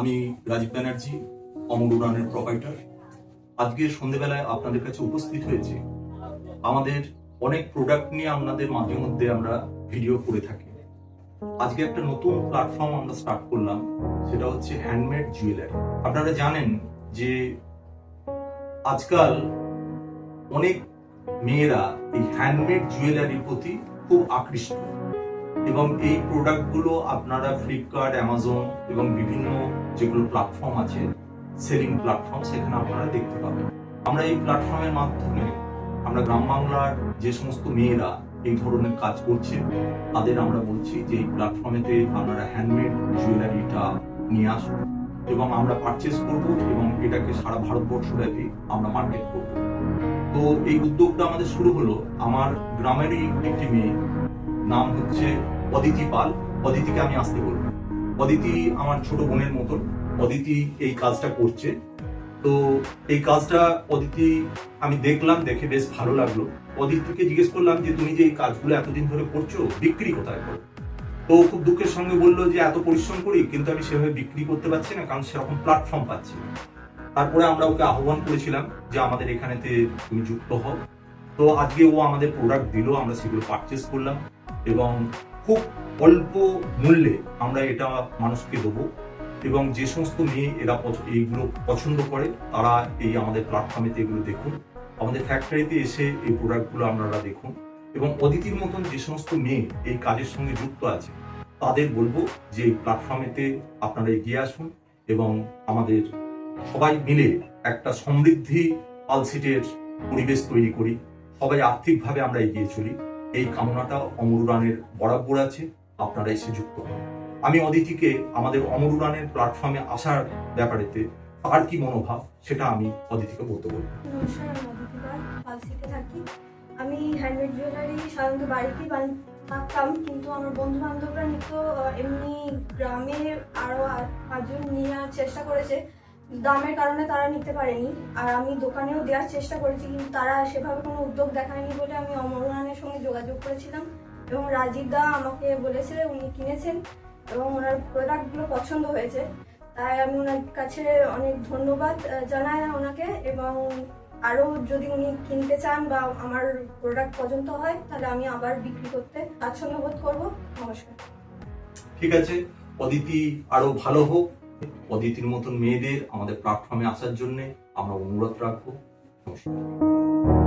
আমি রাজীব ব্যানার্জি, অমর উড়ানের প্রোপাইটার। আজকে সন্ধ্যেবেলায় আপনাদের কাছে উপস্থিত হয়েছে। আমাদের অনেক প্রোডাক্ট নিয়ে আপনাদের মাঝে মধ্যে আমরা ভিডিও করে থাকি। আজকে একটা নতুন প্ল্যাটফর্ম আমরা স্টার্ট করলাম, সেটা হচ্ছে হ্যান্ডমেড জুয়েলারি। আপনারা জানেন যে আজকাল অনেক মেয়েরা এই হ্যান্ডমেড জুয়েলারির প্রতি খুব আকৃষ্ট, এবং এই প্রোডাক্টগুলো আপনারা ফ্লিপকার্ট, অ্যামাজন এবং বিভিন্ন যেগুলো প্ল্যাটফর্ম আছে, সেলিং প্ল্যাটফর্ম, সেখানে আপনারা দেখতে পাবেন। আমরা এই প্ল্যাটফর্মের মাধ্যমে আমরা গ্রাম বাংলার যে সমস্ত মেয়েরা এই ধরনের কাজ করছে তাদের আমরা বলছি যে এই প্ল্যাটফর্মেতে আপনারা হ্যান্ডমেড জুয়েলারিটা নিয়ে আসুন এবং আমরা পারচেস করব এবং এটাকে সারা ভারতবর্ষব্যাপী আমরা মার্কেট করব। তো এই উদ্যোগটা আমাদের শুরু হলো আমার গ্রামেরই একটি মেয়ে, নাম হচ্ছে অদিতি পাল। অদিতিকে আমি আসতে বলবো। অদিতি আমার ছোট বোনের মতন। অদিতি এই কাজটা করছে। তো এই কাজটা অদিতি আমি দেখলাম, দেখে বেশ ভালো লাগলো। অদিতিকে জিজ্ঞেস করলাম যে তুমি যে এই কাজগুলো এতদিন ধরে করছো, বিক্রি কোথায় করো? তো খুব দুঃখের সঙ্গে বললো যে এত পরিশ্রম করি কিন্তু আমি সেভাবে বিক্রি করতে পারছি না, কারণ সেরকম প্ল্যাটফর্ম পাচ্ছি না। তারপরে আমরা ওকে আহ্বান করেছিলাম যে আমাদের এখানেতে তুমি যুক্ত হও। তো আজকে ও আমাদের প্রোডাক্ট দিল, আমরা সেগুলো পারচেস করলাম এবং খুব অল্প মূল্যে আমরা এটা মানুষকে দেবো। এবং যে সমস্ত মেয়ে এরা এইগুলো পছন্দ করে তারা এই আমাদের প্ল্যাটফর্মেতে এগুলো দেখুন, আমাদের ফ্যাক্টরিতে এসে এই প্রোডাক্টগুলো আপনারা দেখুন। এবং অদিতির মতন যে সমস্ত মেয়ে এই কাজের সঙ্গে যুক্ত আছে তাদের বলবো যে এই প্ল্যাটফর্মেতে আপনারা এগিয়ে আসুন এবং আমাদের সবাই মিলে একটা সমৃদ্ধি পালসিটের পরিবেশ তৈরি করি, সবাই আর্থিকভাবে আমরা এগিয়ে চলি। এই কামনাটা অমর উড়ানের বরাবর আছে, আপনারা এসে যুক্ত হন। আমি অদিতিকে আমাদের অমর উড়ানের প্ল্যাটফর্মে আসার ব্যাপারেতে তার কি মনোভাব সেটা আমি অদিতিকে বলতে বলবো। নমস্কার, আমি অদিতি পাল, পালসিতে থাকি। আমি হ্যান্ডমেড জুয়েলারি সাধারণত বাড়িতেই বানাতাম, কিন্তু আমার বন্ধু বান্ধবরা নিত্য এমনি গ্রামে আরো 5 জন নেওয়ার চেষ্টা করেছে। দামের কারণে তারা নিতে পারেনি, আর আমি দোকানেও দেওয়ার চেষ্টা করেছি, কিন্তু তারা সেভাবে কোনো উদ্যোগ দেখায়নি বলে আমি অমর উড়ানের সঙ্গে যোগাযোগ করেছিলাম এবং রাজীব দা আমাকে বলেছে, উনি কিনেছেন এবং ওনার প্রোডাক্টগুলো পছন্দ হয়েছে। তাই আমি ওনার কাছে অনেক ধন্যবাদ জানাই ওনাকে, এবং আরও যদি উনি কিনতে চান বা আমার প্রোডাক্ট পছন্দ হয় তাহলে আমি আবার বিক্রি করতে স্বাচ্ছন্দ্য বোধ করবো। নমস্কার। ঠিক আছে, অদিতি আরো ভালো হোক। অদিতির মতন মেয়েদের আমাদের প্ল্যাটফর্মে আসার জন্য আমরা অনুরোধ রাখবো। নমস্কার।